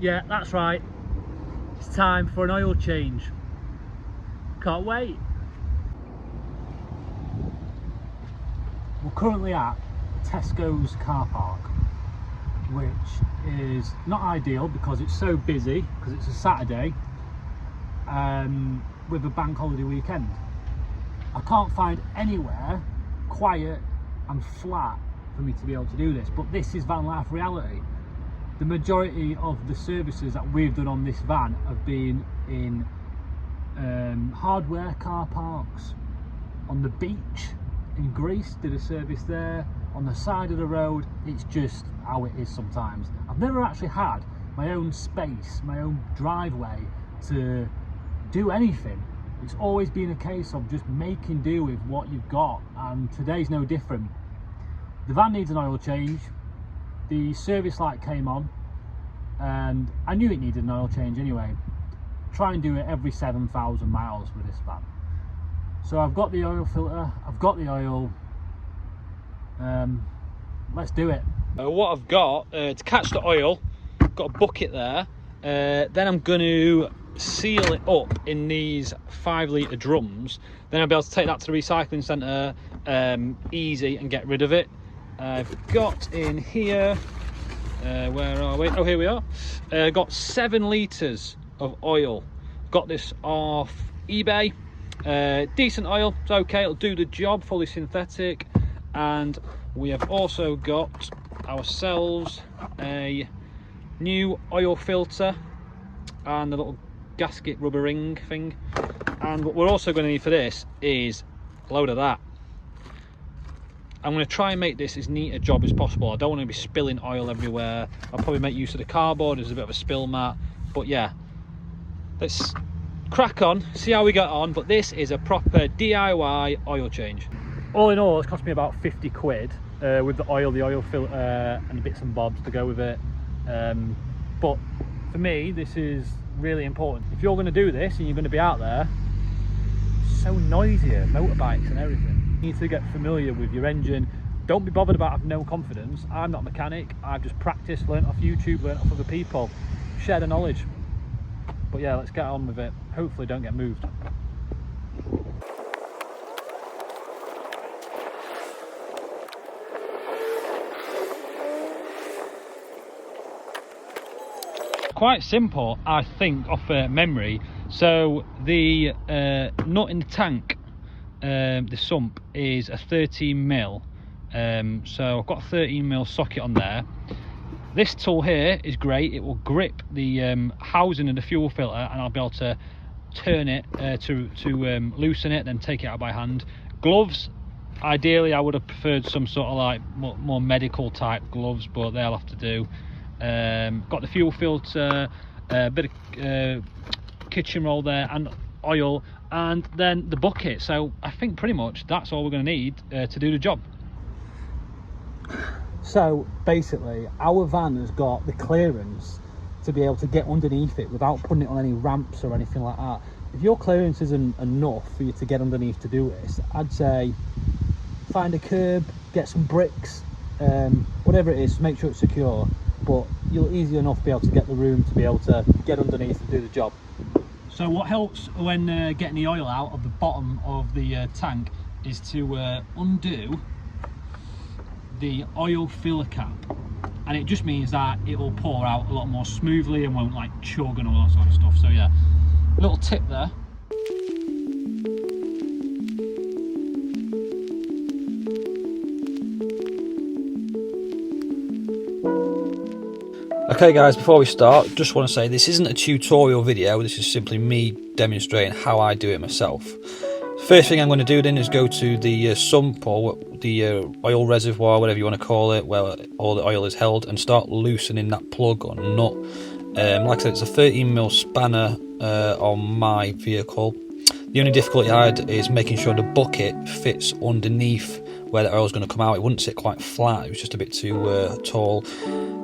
Yeah, that's right. It's time for an oil change. Can't wait. We're currently at Tesco's car park, which is not ideal because it's so busy, because it's a Saturday with a bank holiday weekend. I can't find anywhere quiet and flat for me to be able to do this, but this is van life reality. The majority of the services that we've done on this van have been in hardware car parks, on the beach in Greece, did a service there, on the side of the road. It's just how it is sometimes. I've never actually had my own space, my own driveway to do anything. It's always been a case of just making do with what you've got, and today's no different. The van needs an oil change. The service light came on and I knew it needed an oil change anyway. Try and do it every 7,000 miles with this van. So I've got the oil filter, I've got the oil. Let's do it. What I've got to catch the oil, got a bucket there. Then I'm going to seal it up in these 5-litre drums. Then I'll be able to take that to the recycling centre easy and get rid of it. I've got in here, where are we? Oh, here we are. Got 7 litres of oil. Got this off eBay. Decent oil, it's okay, it'll do the job, fully synthetic. And we have also got ourselves a new oil filter and a little gasket rubber ring thing. And what we're also going to need for this is a load of that. I'm going to try and make this as neat a job as possible. I don't want to be spilling oil everywhere. I'll probably make use of the cardboard as a bit of a spill mat. But yeah, let's crack on, see how we get on. But this is a proper DIY oil change. All in all, it's cost me about 50 quid with the oil filter and the bits and bobs to go with it. But for me, this is really important. If you're going to do this and you're going to be out there, it's so noisy, motorbikes and everything. You need to get familiar with your engine. Don't be bothered about having no confidence. I'm not a mechanic. I've just practiced, learnt off YouTube, learnt off other people, share the knowledge. But yeah, let's get on with it. Hopefully don't get moved. Quite simple, I think, off memory. So the nut in the tank, the sump, is a 13mm. So I've got a 13mm socket on there. This tool here is great. It will grip the housing of the fuel filter, and I'll be able to turn it to loosen it, then take it out by hand. Gloves, ideally I would have preferred some sort of like more medical type gloves, but they'll have to do. Got the fuel filter, a bit of kitchen roll there, and oil, and then the bucket. So I think pretty much that's all we're going to need to do the job. So basically our van has got the clearance to be able to get underneath it without putting it on any ramps or anything like that. If your clearance isn't enough for you to get underneath to do this, I'd say find a curb, get some bricks, whatever it is, make sure it's secure. But you'll easily enough be able to get the room to be able to get underneath and do the job. So what helps when getting the oil out of the bottom of the tank is to undo the oil filler cap, and it just means that it will pour out a lot more smoothly and won't like chug and all that sort of stuff. So yeah, little tip there. Okay guys, before we start, just want to say this isn't a tutorial video, this is simply me demonstrating how I do it myself. First thing I'm going to do then is go to the sump, or the oil reservoir, whatever you want to call it, where all the oil is held, and start loosening that plug or nut. Like I said, it's a 13mm spanner on my vehicle. The only difficulty I had is making sure the bucket fits underneath where the oil is going to come out. It wouldn't sit quite flat, it was just a bit too tall.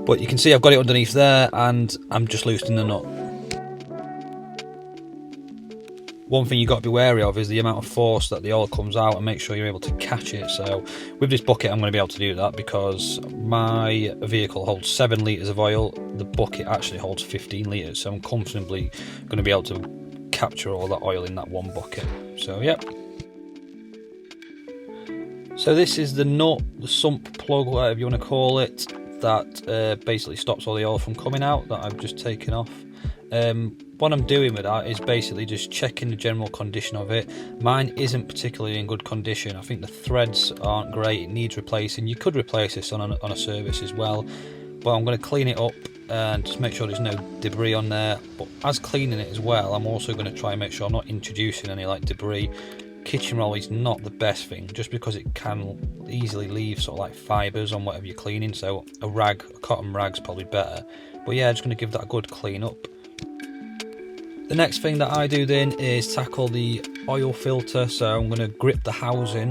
But you can see I've got it underneath there, and I'm just loosening the nut. One thing you've got to be wary of is the amount of force that the oil comes out, and make sure you're able to catch it. So with this bucket I'm going to be able to do that because my vehicle holds 7 litres of oil. The bucket actually holds 15 litres, so I'm comfortably going to be able to capture all that oil in that one bucket. So yeah. So this is the nut, the sump plug, whatever you want to call it, that basically stops all the oil from coming out that I've just taken off. What I'm doing with that is basically just checking the general condition of it. Mine isn't particularly in good condition. I think the threads aren't great, it needs replacing. You could replace this on a service as well, but I'm going to clean it up and just make sure there's no debris on there. But as cleaning it as well, I'm also going to try and make sure I'm not introducing any like debris. Kitchen roll is not the best thing, just because it can easily leave sort of like fibres on whatever you're cleaning, so a cotton rag's probably better. But yeah, just going to give that a good clean up. The next thing that I do then is tackle the oil filter. So I'm going to grip the housing,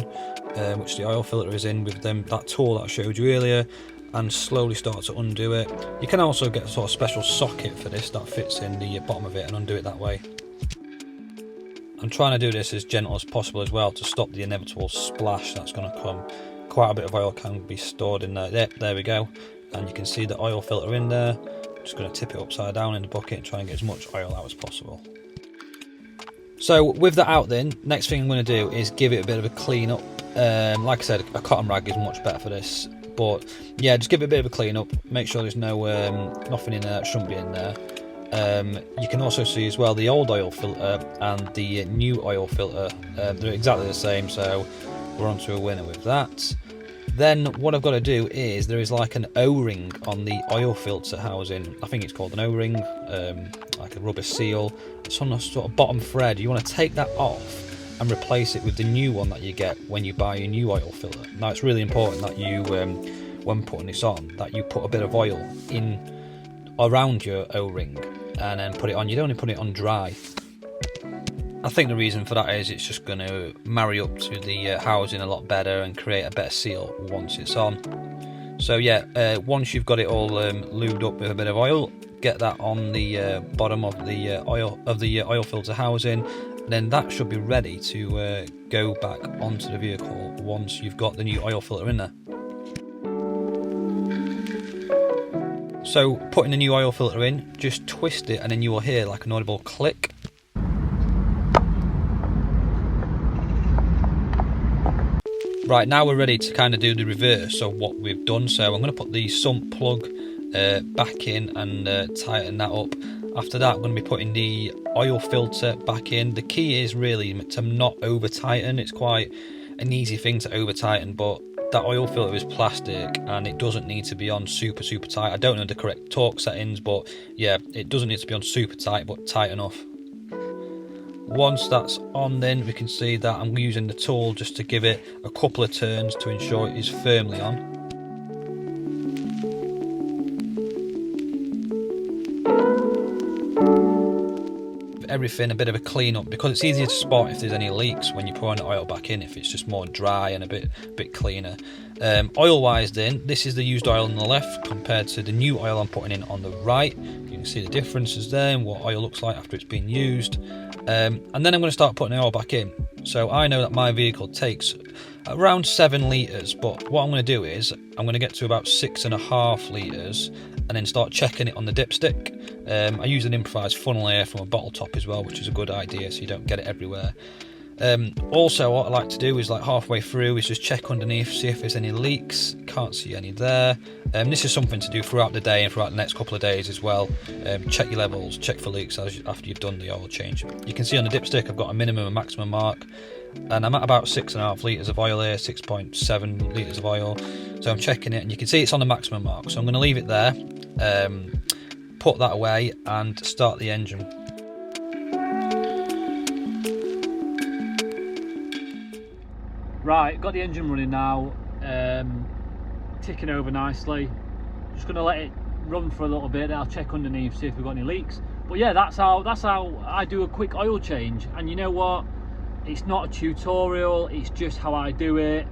which the oil filter is in, with that tool that I showed you earlier, and slowly start to undo it. You can also get a sort of special socket for this that fits in the bottom of it and undo it that way. I'm trying to do this as gentle as possible as well to stop the inevitable splash that's going to come. Quite a bit of oil can be stored in there. There we go. And you can see the oil filter in there. Just going to tip it upside down in the bucket and try and get as much oil out as possible. So with that out then, next thing I'm going to do is give it a bit of a clean up. Like I said, a cotton rag is much better for this, but yeah, just give it a bit of a clean up, make sure there's no nothing in there that shouldn't be in there. You can also see as well the old oil filter and the new oil filter, they're exactly the same, so we're on to a winner with that. Then what I've got to do is, there is like an O-ring on the oil filter housing. I think it's called an O-ring, like a rubber seal. It's on a sort of bottom thread. You want to take that off and replace it with the new one that you get when you buy a new oil filter. Now it's really important that you, when putting this on, that you put a bit of oil in around your O-ring and then put it on. You don't want to put it on dry. I think the reason for that is it's just going to marry up to the housing a lot better and create a better seal once it's on. So yeah, once you've got it all lubed up with a bit of oil, get that on the bottom of the oil filter housing, then that should be ready to go back onto the vehicle once you've got the new oil filter in there. So putting the new oil filter in, just twist it and then you will hear like an audible click. Right, now we're ready to kind of do the reverse of what we've done. So I'm going to put the sump plug back in and tighten that up. After that, I'm going to be putting the oil filter back in. The key is really to not over tighten. It's quite an easy thing to over tighten, but that oil filter is plastic and it doesn't need to be on super tight. I don't know the correct torque settings, but yeah, it doesn't need to be on super tight, but tight enough. Once that's on, then we can see that I'm using the tool just to give it a couple of turns to ensure it is firmly on. Everything a bit of a clean up, because it's easier to spot if there's any leaks when you're pouring the oil back in, if it's just more dry and a bit cleaner. Oil wise then, this is the used oil on the left compared to the new oil I'm putting in on the right. You can see the differences there and what oil looks like after it's been used. And then I'm going to start putting the oil back in. So I know that my vehicle takes around 7 litres, but what I'm going to do is I'm going to get to about 6.5 litres and then start checking it on the dipstick. I use an improvised funnel here from a bottle top as well, which is a good idea so you don't get it everywhere. Also, what I like to do is, like halfway through, is just check underneath, see if there's any leaks. Can't see any there. This is something to do throughout the day and throughout the next couple of days as well. Check your levels, check for leaks after you've done the oil change. You can see on the dipstick I've got a minimum and maximum mark, and I'm at about 6.5 litres of oil here, 6.7 litres of oil. So I'm checking it and you can see it's on the maximum mark, so I'm going to leave it there, put that away and start the engine. Right, got the engine running now, ticking over nicely. Just going to let it run for a little bit. I'll check underneath, see if we've got any leaks. But yeah, that's how I do a quick oil change. And you know what? It's not a tutorial, it's just how I do it.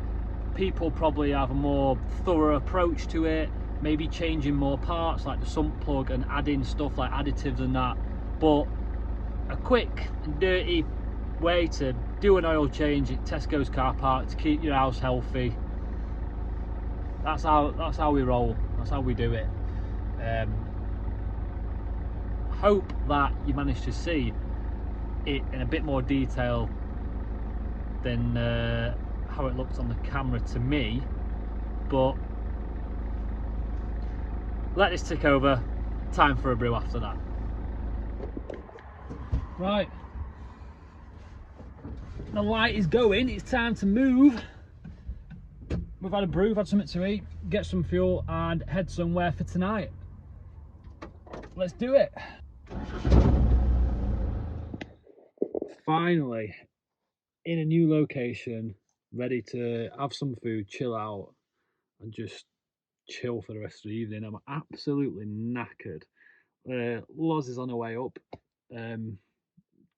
People probably have a more thorough approach to it, maybe changing more parts like the sump plug and adding stuff like additives and that. But a quick and dirty way to do an oil change at Tesco's car park to keep your house healthy. That's how we roll. That's how we do it. Hope that you managed to see it in a bit more detail than how it looked on the camera to me, but let this tick over. Time for a brew after that. Right, the light is going, it's time to move. We've had a brew, we've had something to eat, get some fuel and head somewhere for tonight. Let's do it. Finally in a new location, ready to have some food, chill out and just chill for the rest of the evening. I'm absolutely knackered. Loz is on her way up.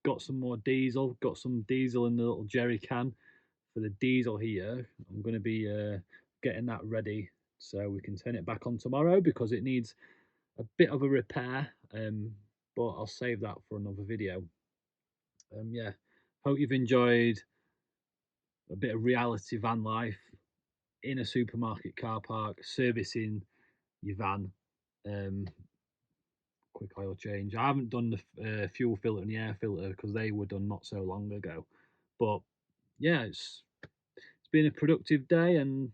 Got some more diesel, got some diesel in the little jerry can for the diesel here. I'm going to be getting that ready so we can turn it back on tomorrow because it needs a bit of a repair, but I'll save that for another video. Yeah, hope you've enjoyed a bit of reality van life in a supermarket car park, servicing your van. Quick oil change. I haven't done the fuel filter and the air filter because they were done not so long ago, but yeah, it's been a productive day and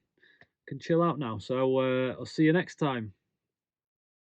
can chill out now. So I'll see you next time.